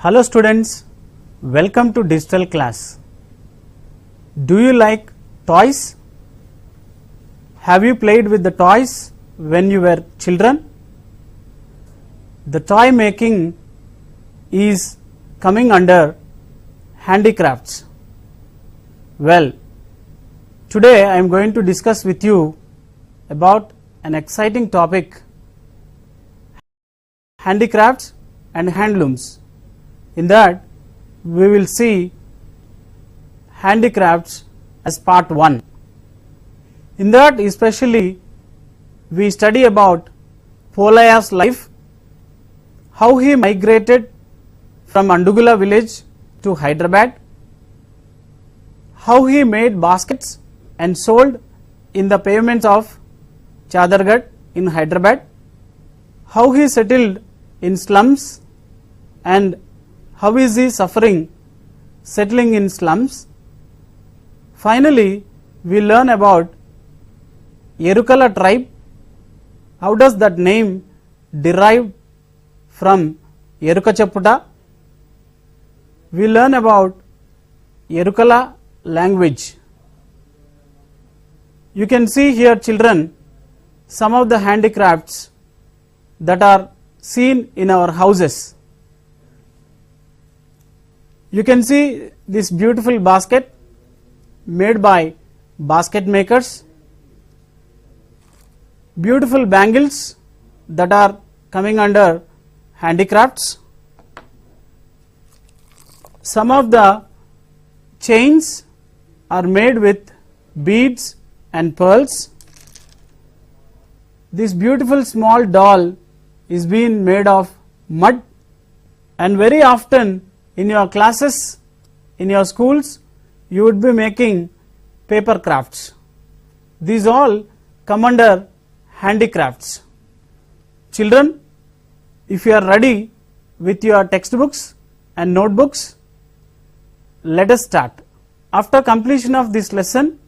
Hello students, welcome to digital class. Do you like toys? Have you played with the toys when you were children? The toy making is coming under handicrafts. Well, today I am going to discuss with you about an exciting topic, handicrafts and handlooms. In that we will see handicrafts as part 1. In that especially we study about 𝗵𝗺𝗧's life, how he migrated from Andugula village to Hyderabad, how he made baskets and sold in the pavements of Chadargarh in Hyderabad, how he settled in slums and how is he suffering settling in slums. Finally, we learn about Erukala tribe, how does that name derive from 𝗬𝗏𝗃𝗃. We learn about Erukala language. You can see here, children, some of the handicrafts that are seen in our houses. You can see this beautiful basket made by basket makers, beautiful bangles that are coming under handicrafts. Some of the chains are made with beads and pearls. This beautiful small doll is being made of mud, and very often in your classes, in your schools, you would be making paper crafts. These all come under handicrafts. Children, if you are ready with your textbooks and notebooks, let us start. After completion of this lesson,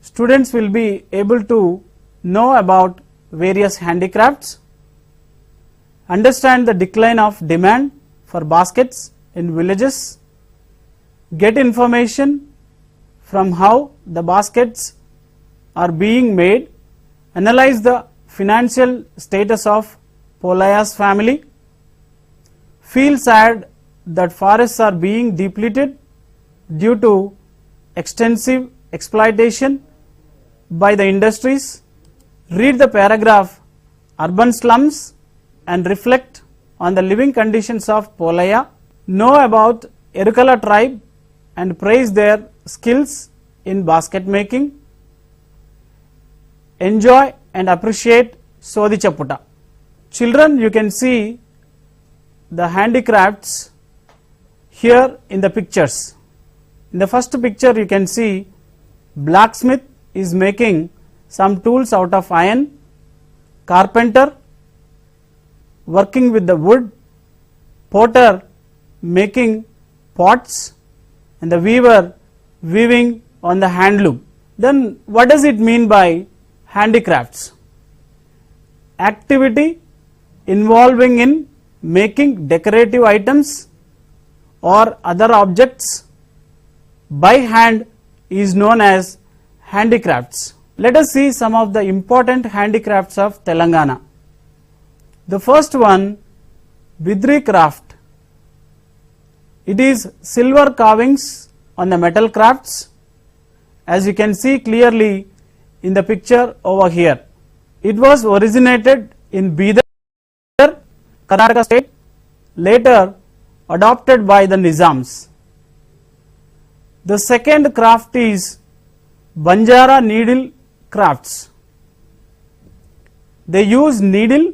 students will be able to know about various handicrafts, understand the decline of demand for baskets in villages, get information from how the baskets are being made, analyze the financial status of 𝗵𝗺𝗧's family, feel sad that forests are being depleted due to extensive exploitation by the industries, read the paragraph urban slums and reflect on the living conditions of 𝗵𝗺𝗧, know about Erukala tribe and praise their skills in basket making, enjoy and appreciate 𝗧𝗦𝗔𝗃𝗃. Children, you can see the handicrafts here in the pictures. In the first picture you can see blacksmith is making some tools out of iron, carpenter working with the wood, potter making pots, and the weaver weaving on the handloom. Then what does it mean by handicrafts? Activity involving in making decorative items or other objects by hand is known as handicrafts. Let us see some of the important handicrafts of Telangana. The first one, Bidri craft. It is silver carvings on the metal crafts, as you can see clearly in the picture over here. It was originated in Bidar, Karnataka state, later adopted by the Nizams. The second craft is Banjara needle crafts. They use needle,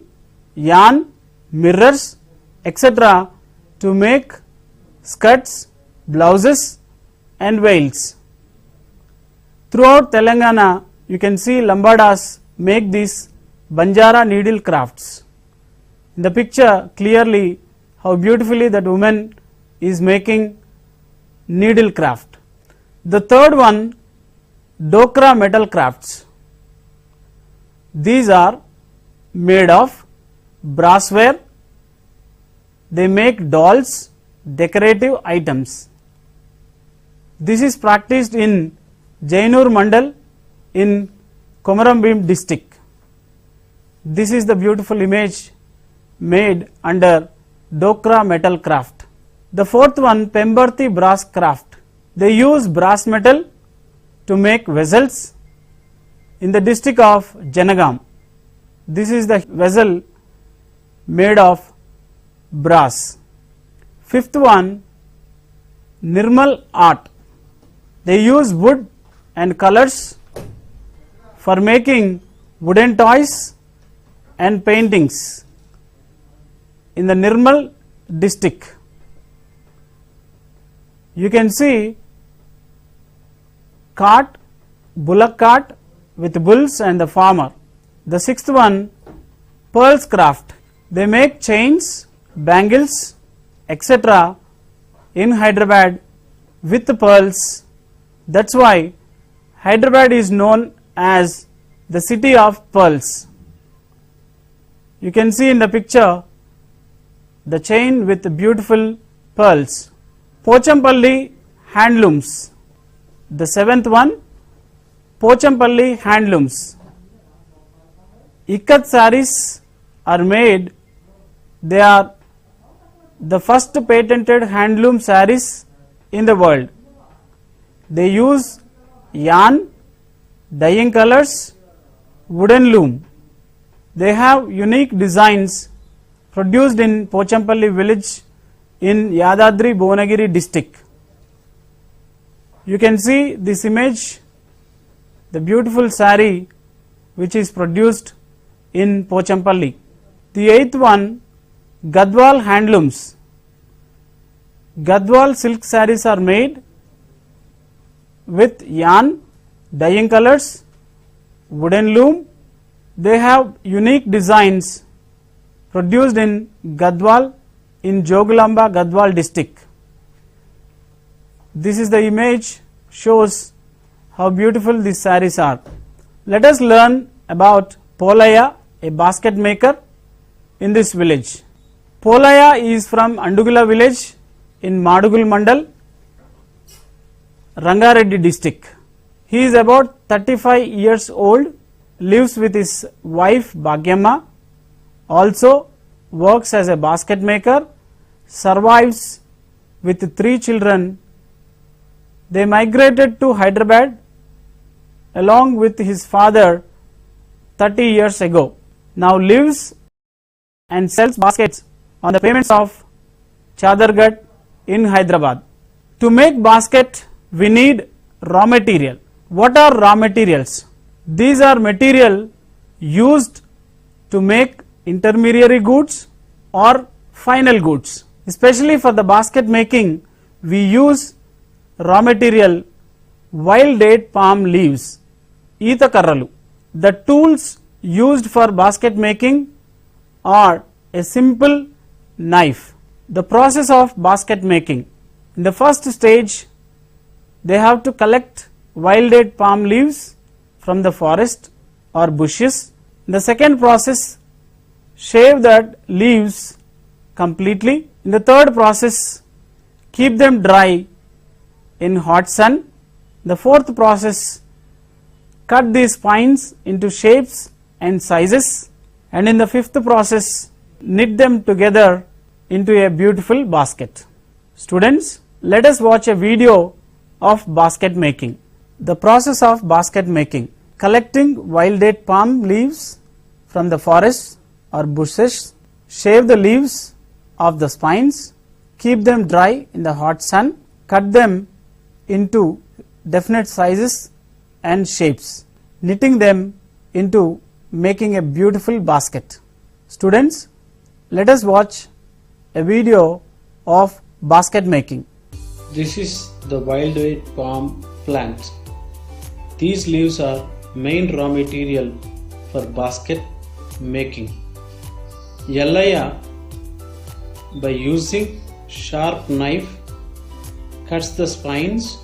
yarn, mirrors, etc. to make skirts, blouses and veils. Throughout Telangana you can see Lambadas make these Banjara needle crafts. In the picture clearly how beautifully that woman is making needle craft. The third one, Dokra metal crafts. These are made of brassware, they make dolls, decorative items. This is practiced in Jainur Mandal in Komaram district. This is the beautiful image made under Dokra metal craft. The fourth one, Pemberthi brass craft. They use brass metal to make vessels in the district of Janagam. This is the vessel made of brass. Fifth one, Nirmal art. They use wood and colors for making wooden toys and paintings in the Nirmal district. You can see cart, bullock cart with bulls and the farmer. The sixth one, pearls craft. They make chains, bangles, etc. in Hyderabad with pearls. That's why Hyderabad is known as the city of pearls. You can see in the picture the chain with beautiful pearls. Pochampalli handlooms. The seventh one, Pochampalli handlooms. Ikat sarees are made. They are the first patented handloom sarees in the world. They use yarn, dyeing colors, wooden loom. They have unique designs produced in Pochampalli village in Yadadri Bhuvanagiri district. You can see this image, the beautiful saree which is produced in Pochampalli. The eighth one, Gadwal handlooms. Gadwal silk sarees are made with yarn, dyeing colors, wooden loom. They have unique designs produced in Gadwal in Joglamba Gadwal district. This is the image, shows how beautiful these sarees are. Let us learn about Polaya, a basket maker in this village. Polaya is from Andugula village in Madugul Mandal, Rangareddy district. He is about 35 years old, lives with his wife Bhagyamma, also works as a basket maker, survives with 3 children. They migrated to Hyderabad along with his father 30 years ago. Now lives and sells baskets on the payments of Chadargarh in Hyderabad. To make basket, we need raw material. What are raw materials? These are material used to make intermediary goods or final goods. Especially for the basket making, we use raw material wild date palm leaves, Eeta karralu. The tools used for basket making are a simple knife. The process of basket making. In the first stage, they have to collect wild date palm leaves from the forest or bushes. In the second process, shave that leaves completely. In the third process, keep them dry in hot sun. The fourth process, cut these spines into shapes and sizes, and in the fifth process, knit them together into a beautiful basket. Students, let us watch a video of basket making. The process of basket making: collecting wild date palm leaves from the forest or bushes, shave the leaves of the spines, keep them dry in the hot sun, cut them into definite sizes and shapes, knitting them into making a beautiful basket. Students, let us watch a video of basket making. This is the wild date palm plant. These leaves are main raw material for basket making. Yallaya, by using sharp knife, cuts the spines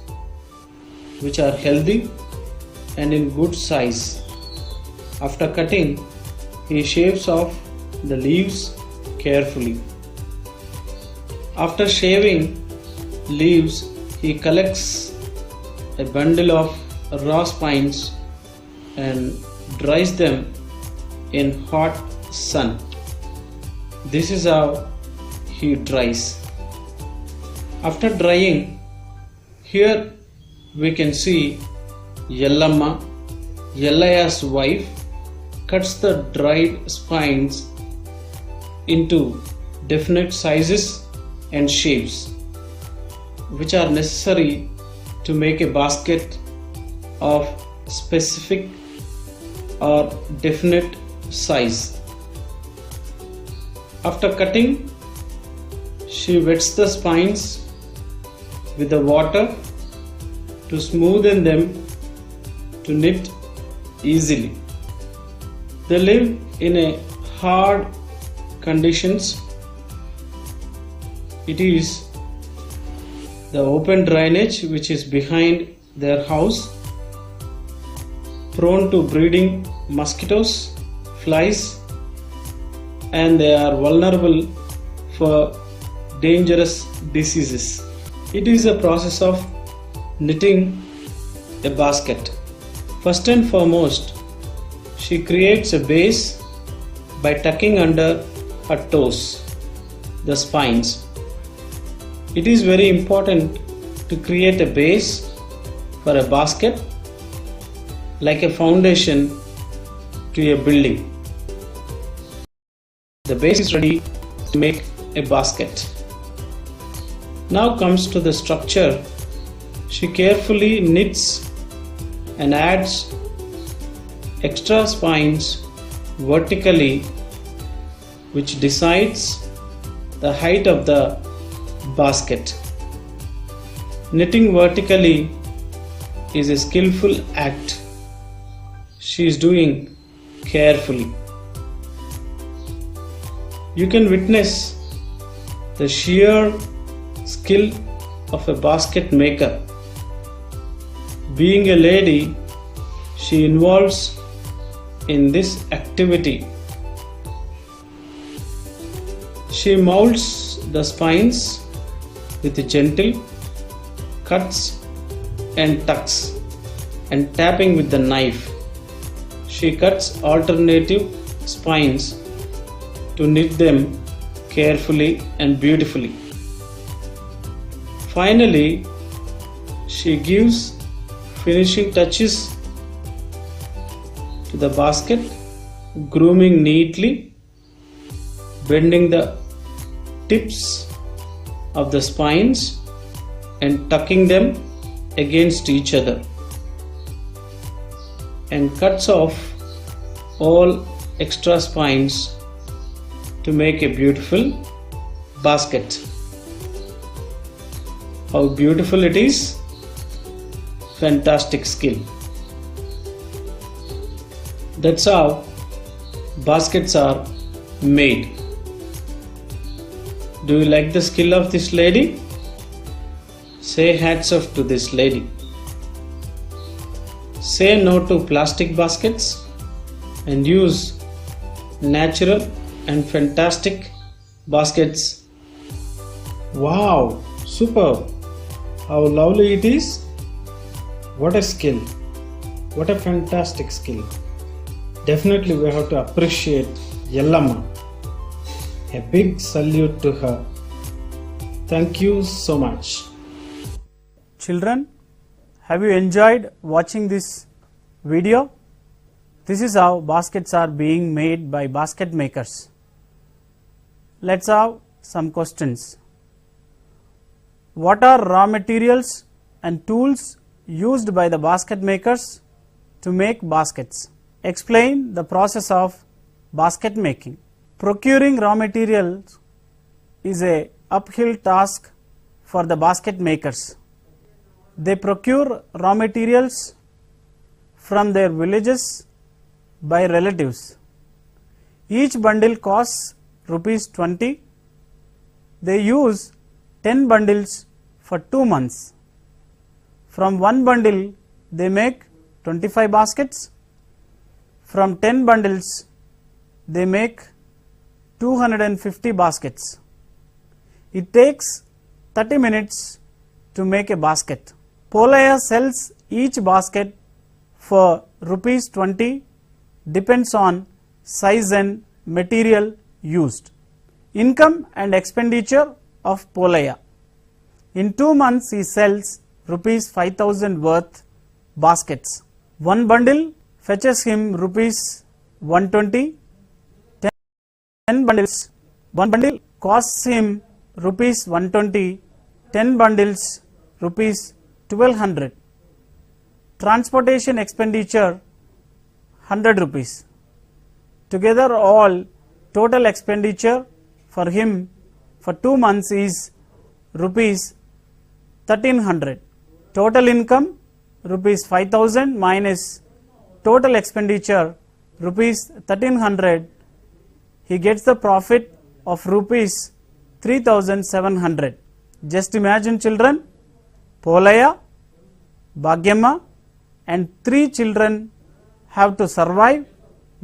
which are healthy and in good size. After cutting, he shaves off the leaves carefully. After shaving leaves, he collects a bundle of raw spines and dries them in hot sun. This is how he dries. After drying, here we can see Yellamma, Yellaya's wife, cuts the dried spines into definite sizes and shapes which are necessary to make a basket of specific or definite size. After cutting, she wets the spines with the water to smoothen them to knit easily. They live in a hard conditions. It is the open drainage which is behind their house, prone to breeding mosquitoes, flies, and they are vulnerable for dangerous diseases. It is a process of knitting a basket. First and foremost, she creates a base by tucking under her toes the spines. It is very important to create a base for a basket like a foundation to a building. The base is ready to make a basket. Now comes to the structure. She carefully knits and adds extra spines vertically, which decides the height of the basket. Knitting vertically is a skillful act. She is doing carefully. You can witness the sheer skill of a basket maker. Being a lady, she involves in this activity. She molds the spines with gentle cuts and tucks and tapping with the knife. She cuts alternative spines to knit them carefully and beautifully. Finally, she gives finishing touches to the basket, grooming neatly, bending the tips of the spines and tucking them against each other, and cuts off all extra spines to make a beautiful basket. How beautiful it is! Fantastic skill. That's how baskets are made. Do you like the skill of this lady? Say hats off to this lady. Say no to plastic baskets and use natural and fantastic baskets. Wow, superb! How lovely it is! What a skill! What a fantastic skill! Definitely we have to appreciate Yellamma. A big salute to her. Thank you so much. Children, have you enjoyed watching this video? This is how baskets are being made by basket makers. Let's have some questions. What are raw materials and tools used by the basket makers to make baskets? Explain the process of basket making. Procuring raw materials is a uphill task for the basket makers. They procure raw materials from their villages by relatives. Each bundle costs ₹20. They use 10 bundles for 2 months. From one bundle they make 25 baskets. From 10 bundles they make 250 baskets. It takes 30 minutes to make a basket. 𝗃𝗧 sells each basket for ₹20, depends on size and material used. Income and expenditure of 𝗃𝗧. In 2 months he sells ₹5,000 worth baskets. One bundle fetches him ₹120. 10 bundles. One bundle costs him ₹120. 10 bundles ₹1,200. Transportation expenditure ₹100. Together all total expenditure for him for 2 months is ₹1,300. Total income ₹5,000 minus total expenditure ₹1,300. He gets the profit of ₹3,700. Just imagine, children, 𝗃𝗧, Bhagyamma and 3 children have to survive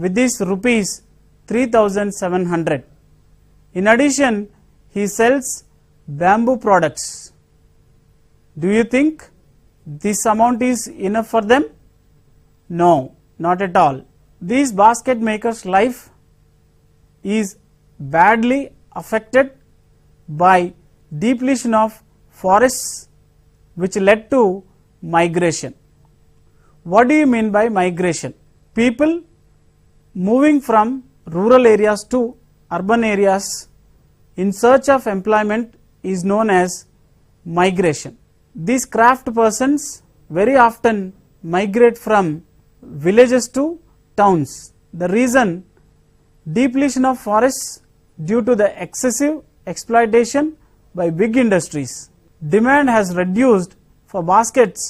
with this ₹3,700. In addition, he sells bamboo products. Do you think this amount is enough for them? No, not at all. This basket maker's life is badly affected by depletion of forests, which led to migration. What do you mean by migration? People moving from rural areas to urban areas in search of employment is known as migration. These craft persons very often migrate from villages to towns. The reason: depletion of forests due to the excessive exploitation by big industries. Demand has reduced for baskets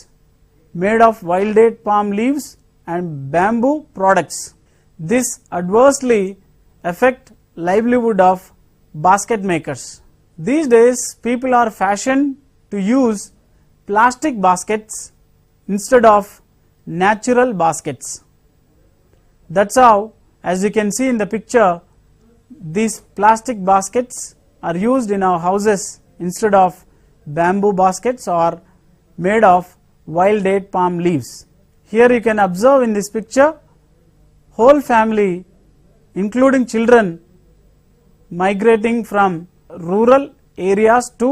made of wild date palm leaves and bamboo products. This adversely affect livelihood of basket makers. These days people are fashioned to use plastic baskets instead of natural baskets. That's how, as you can see in the picture, these plastic baskets are used in our houses instead of bamboo baskets or made of wild date palm leaves. Here you can observe in this picture, whole family including children migrating from rural areas to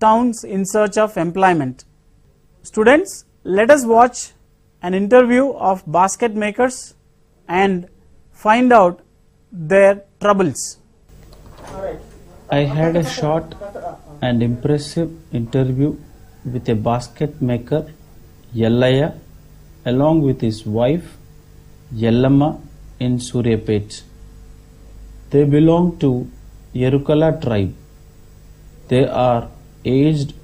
towns in search of employment. Students, let us watch an interview of basket makers and find out their troubles. I had a short and impressive interview with a basket maker, Yellaya, along with his wife, Yellamma, in Suryapet. They belong to Erukala tribe. They are aged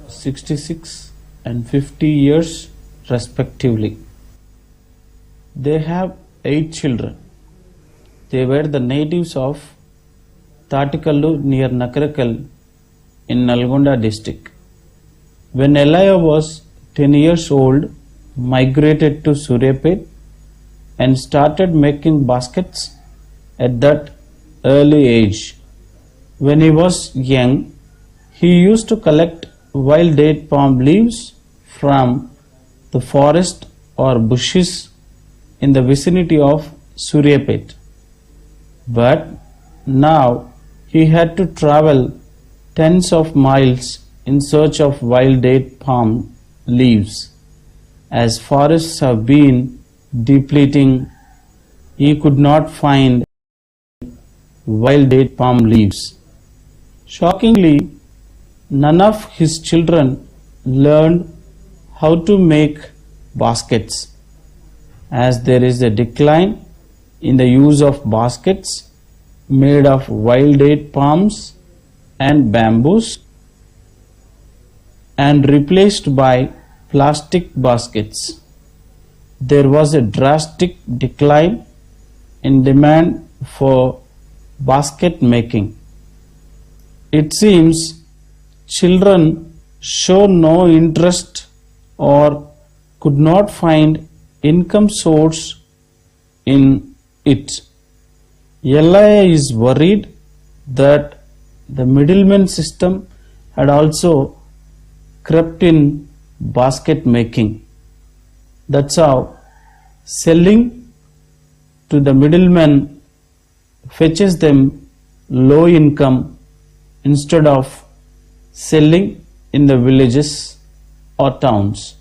66 and 50 years respectively. They have 8 children. They were the natives of Tatikallu near Nakarakal in Nalgonda district. When Yellaya was 10 years old, migrated to Suryapet and started making baskets at that early age. When he was young, he used to collect wild date palm leaves from the forest or bushes in the vicinity of Suryapet. But now he had to travel tens of miles in search of wild date palm leaves. As forests have been depleting, he could not find wild date palm leaves. Shockingly, none of his children learned how to make baskets. As there is a decline in the use of baskets made of wild date palms and bamboos and replaced by plastic baskets, there was a drastic decline in demand for basket making. It seems children show no interest or could not find income source in it. Yellaya is worried that the middleman system had also crept in basket making. That's how selling to the middleman fetches them low income instead of selling in the villages or towns.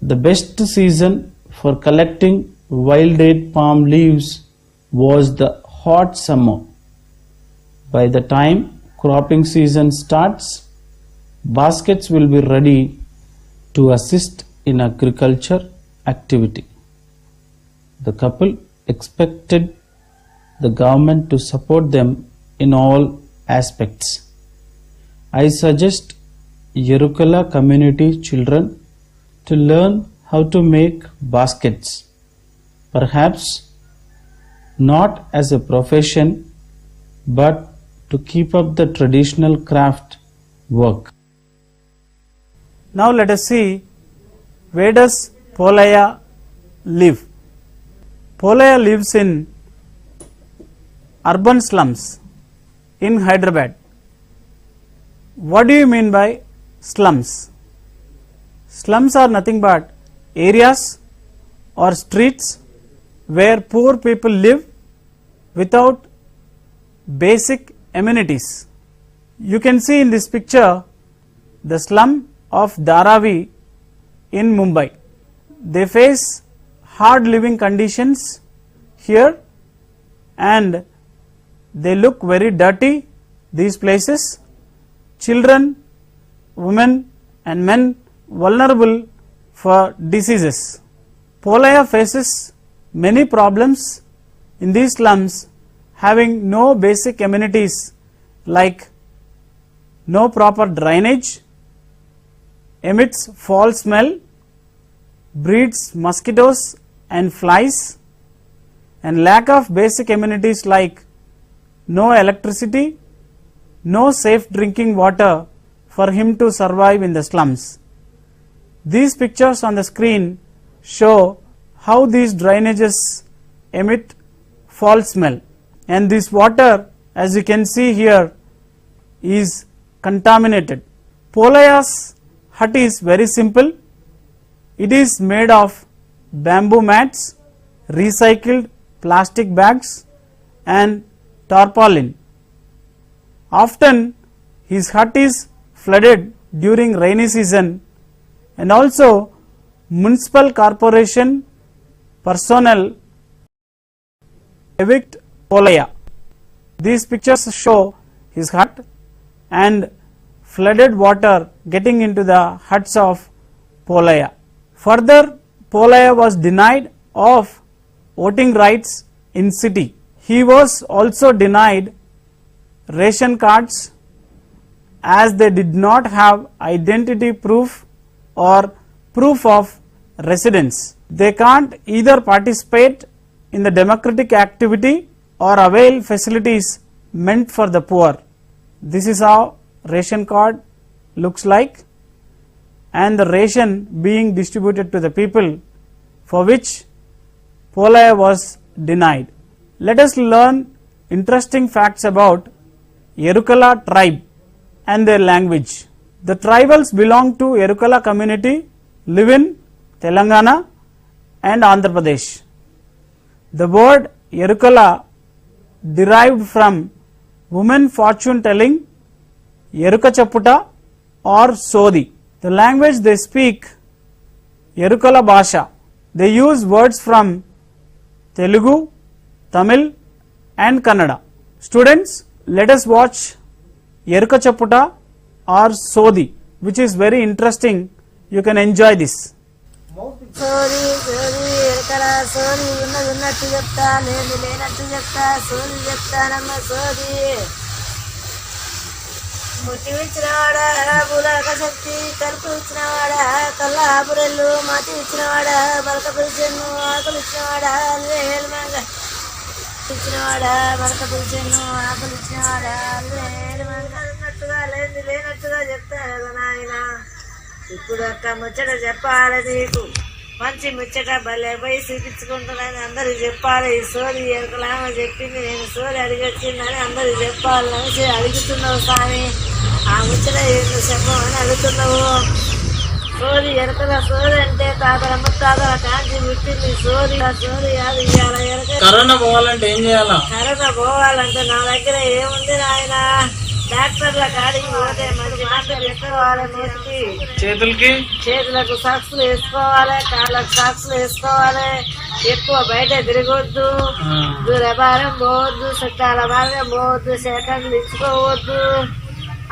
The best season for collecting wild date palm leaves was the hot summer. By the time cropping season starts, baskets will be ready to assist in agriculture activity. The couple expected the government to support them in all aspects. I suggest Erukala community children to learn how to make baskets, perhaps not as a profession, but to keep up the traditional craft work. Now let us see, where does 𝗵𝗺𝗧 live? 𝗵𝗺𝗧 lives in urban slums in Hyderabad. What do you mean by slums? Slums are nothing but areas or streets where poor people live without basic amenities. You can see in this picture the slum of Dharavi in Mumbai. They face hard living conditions here and they look very dirty, these places. Children, women and men vulnerable for diseases. 𝗵𝗺𝗧 faces many problems in these slums, having no basic amenities like no proper drainage, emits foul smell, breeds mosquitoes and flies, and lack of basic amenities like no electricity, no safe drinking water for him to survive in the slums. These pictures on the screen show how these drainages emit foul smell, and this water, as you can see here, is contaminated. 𝗵𝗺𝗧's hut is very simple. It is made of bamboo mats, recycled plastic bags and tarpaulin. Often his hut is flooded during rainy season, and also municipal corporation personnel evict 𝗵𝗺𝗧. These pictures show his hut and flooded water getting into the huts of 𝗵𝗺𝗧. Further, 𝗵𝗺𝗧 was denied of voting rights in city. He was also denied ration cards as they did not have identity proof or proof of residence. They can't either participate in the democratic activity or avail facilities meant for the poor. This is how ration card looks like, and the ration being distributed to the people, for which 𝗵𝗺𝗧 was denied. Let us learn interesting facts about Erukala tribe and their language. The tribals belong to Erukala community, live in Telangana and Andhra Pradesh. The word Erukala derived from woman fortune telling, 𝗪𝗪𝗪𝗪𝗪 or 𝗧𝗦. The language they speak, Erukala Bhasha. They use words from Telugu, Tamil and Kannada. Students, let us watch 𝗪𝗪𝗪𝗪 or 𝗧𝗦, which is very interesting. You can enjoy this. సోది సోది ఎరకల సోది ఉన్నట్టు చెప్తా లేనట్టు చెప్తా సోది చెప్తానమ్మ సోది ముట్టి ఇచ్చినవాడా బులక శక్తి కలుపు ఇచ్చినవాడా కల్లాపురెల్లు మాటి ఇచ్చినవాడా బలక పిలిచెన్ను ఆకులు ఇచ్చినవాడా హేల్మంగ ఇచ్చినవాడా బలక పిలిచెన్ను ఆకులు ఇచ్చినవాడా హేల్మంగ ఉన్నట్టుగా లేనట్టుగా చెప్తా కదా నాయన. ఇప్పుడు అక్క ముచ్చట చెప్పాలి నీకు. మంచి ముచ్చట భలే పోయి చూపించుకుంటున్నాను అందరికి చెప్పాలి. ఈ సోది ఎరకలామో చెప్పింది, నేను సోది అడిగొచ్చిందని అందరికి చెప్పాలని అడుగుతున్నావు స్వామి. ఆ ముచ్చట ఏంటో చెప్పమని అడుగుతున్నావు. సోది ఎరకల సోది అంటే తాతల ముత్తాతల కాంచి పుట్టింది సోది. ఆ సోది కాదు ఇవాళ ఎరక. కరోనా పోవాలంటే ఏం చేయాలా? కరోనా పోవాలంటే నా దగ్గర ఏముంది నాయన, డాక్టర్ల కాడికి పోతే మంచి మాటలు వేసుకోవాలి. నోటికి చేతులకు సాక్సులు వేసుకోవాలి, కాళ్ళకు సాక్సులు వేసుకోవాలి. ఎక్కువ బయట తిరగొద్దు, దూరభారం పోవద్దు, చుట్టాల భారం పోవద్దు, సెకండ్లు ఇచ్చుకోవద్దు,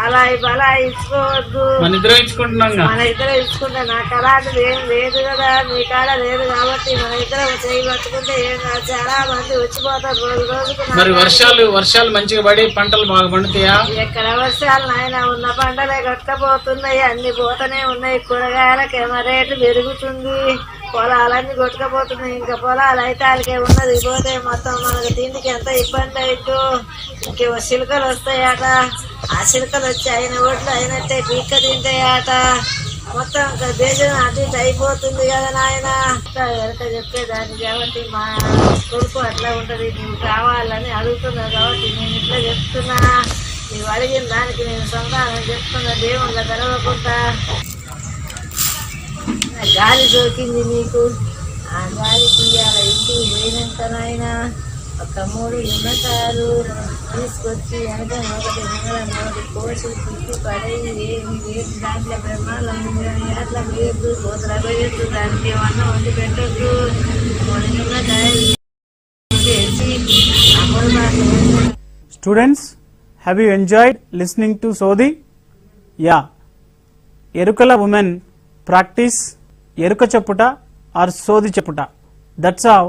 అలా బలా ఇచ్చుకోవద్దు. మన ఇద్దరు ఇచ్చుకుంటే నాకు అలాంటిది ఏం లేదు కదా, మీ కాడ లేదు కాబట్టి మన ఇద్దరం చేయబట్టుకుంటే ఏం కాదు. చాలా మంది వచ్చిపోతారు రోజు రోజుకు. మరి వర్షాలు మంచిగా పడి పంటలు బాగా పండుతాయా? ఎక్కడ వర్షాలు నాయన, ఉన్న పంటలే కొట్టుకపోతున్నాయి, అన్ని పోతూనే ఉన్నాయి. కూరగాయలకేమో రేటు పెరుగుతుంది, పొలాలన్నీ కొట్టుకపోతున్నాయి. ఇంకా పొలాలు అయితే వాళ్ళకే ఉన్నది, పోతే మొత్తం మనకు తిండికి ఎంత ఇబ్బంది అవుతూ. ఇంకేమో చిలుకలు వస్తాయట, ఆ చిలుకలు వచ్చి అయిన ఓట్లు అయినట్టే పీక్క తింటాయట. మొత్తం ఇంకా దేశం అటు ఇటు అయిపోతుంది కదా నాయన. ఎంత చెప్పేదాన్ని కాబట్టి మా కొడుకు అట్లా ఉంటది. నువ్వు కావాలని అడుగుతున్నావు కాబట్టి నేను ఇట్లా చెప్తున్నా. నువ్వు అడిగిన దానికి నేను సమాధానం చెప్తున్నా, దేవుళ్ళ తెలవకుండా. గాలి దొరికింది నీకు, ఆ గాలికి ఇవాళ ఇంటికి పోయినాక నాయన ఒక 3 నిమ్మకాయలు తీసుకొచ్చి వెనక ఒకటి నోటి కోసి తిప్పి పడేది. వేసి దాంట్లో బ్రహ్మాండం అట్లా వేయద్దు, కోతల వేయద్దు, దానికి ఏమన్నా వండి పెట్టద్దు. 3 నిమ్మకాయలు వేసి అప్పుడు. Students, have you enjoyed listening to Sodhi? Yeah. Erukala women practice 𝗧𝗬𝗀 or 𝗧𝗦𝗔𝗧. That's how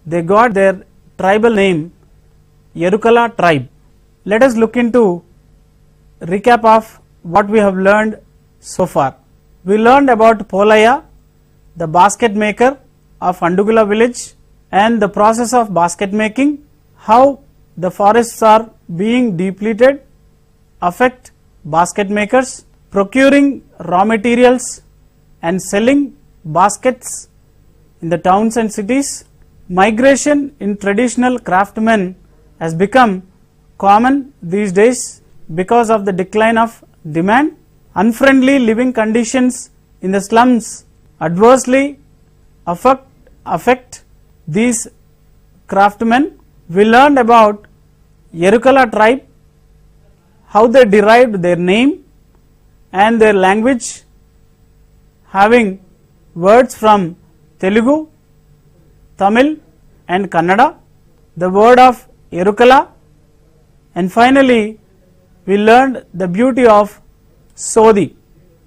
they got their tribal name Erukala tribe. Let us look into recap of what we have learned so far. We learned about 𝗃𝗧, the basket maker of Handugula village, and the process of basket making, how the forests are being depleted affect basket makers, procuring raw materials and selling baskets in the towns and cities. Migration in traditional craftsmen has become common these days because of the decline of demand. Unfriendly living conditions in the slums adversely affect these craftsmen. We learned about Erukala tribe, how they derived their name and their language, having words from Telugu, Tamil and Kannada, the word of Erukala, and finally we learned the beauty of Sodhi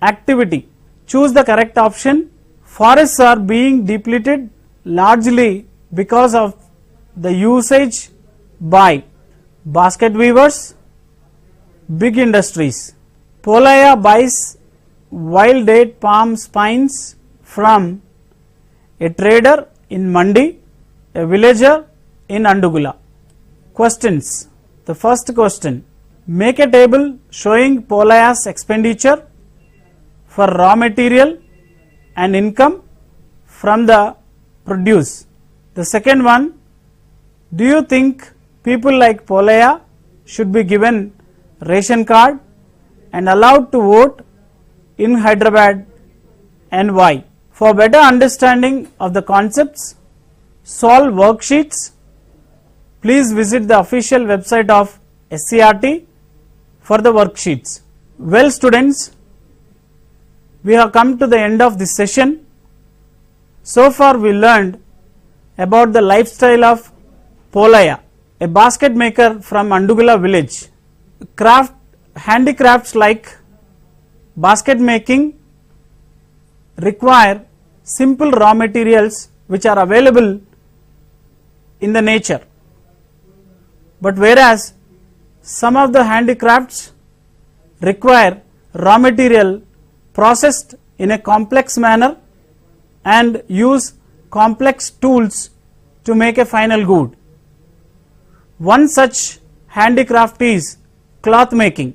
activity. Choose the correct option. Forests are being depleted largely because of the usage by basket weavers, big industries. 𝗃𝗧 buys wild date palm spines from a trader in Mandi, a villager in Handugula. Questions. The first question, make a table showing 𝗃𝗧's expenditure for raw material and income from the produce. The second one, do you think people like 𝗃𝗧 should be given ration card and allowed to vote in Hyderabad, and why? For better understanding of the concepts, solve worksheets, please visit the official website of SIET for the worksheets. Well students, we have come to the end of this session. So far we learned about the lifestyle of 𝗃𝗧, a basket maker from Handugula village. Handicrafts like basket making require simple raw materials which are available in the nature, but whereas some of the handicrafts require raw material processed in a complex manner and use complex tools to make a final good. One such handicraft is cloth making.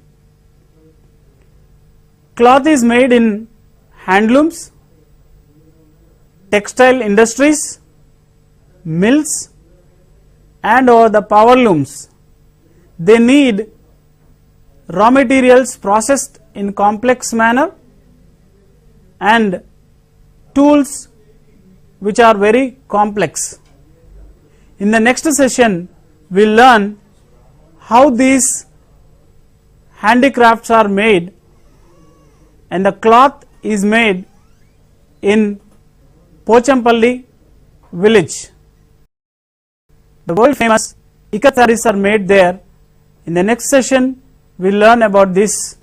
Cloth is made in handlooms textile industries, mills, and or the power looms. They need raw materials processed in complex manner and tools which are very complex. In the next session, we will learn how these handicrafts are made, and the cloth is made in Pochampalli village. The world famous ikat sarees are made there. In the next session, we will learn about this.